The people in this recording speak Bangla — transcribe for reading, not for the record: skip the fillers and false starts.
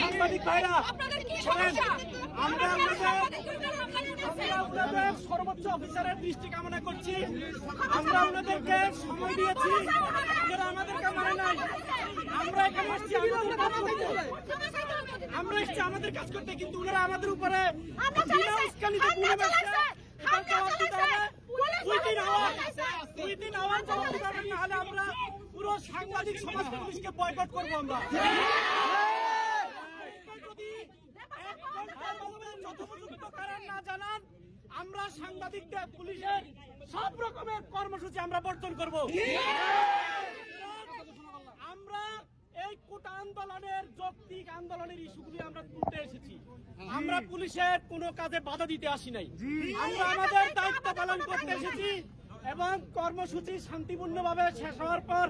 সাংবাদিক ভাইরা, আমরা আপনাদের সর্বোচ্চ অফিসারের দৃষ্টি কামনা করছি। আমরা ওনাদেরকে সময় দিয়েছি, ওনারা আমাদের কামনা নাই। আমরা এখানে এসেছি আমাদের কাজ করতে, কিন্তু ওনারা আমাদের উপরে আমরা পুরো সাংবাদিক সমাজ পুলিশকে বয়কট করবো। আমরা যদি যথোপযুক্ত কারণ না জানান, আমরা সাংবাদিকদের পুলিশের সব রকমের কর্মসূচি আমরা বর্জন করব। আমরা এই কোটা আন্দোলনের যৌক্তিক আন্দোলনের ইস্যুগুলি আমরা তুলতে এসেছি। আমরা পুলিশের কোনো কাজে বাধা দিতে আসি নাই। আমরা আমাদের দায়িত্ব পালন করতে এসেছি এবং কর্মসূচি শান্তিপূর্ণভাবে শেষ হওয়ার পর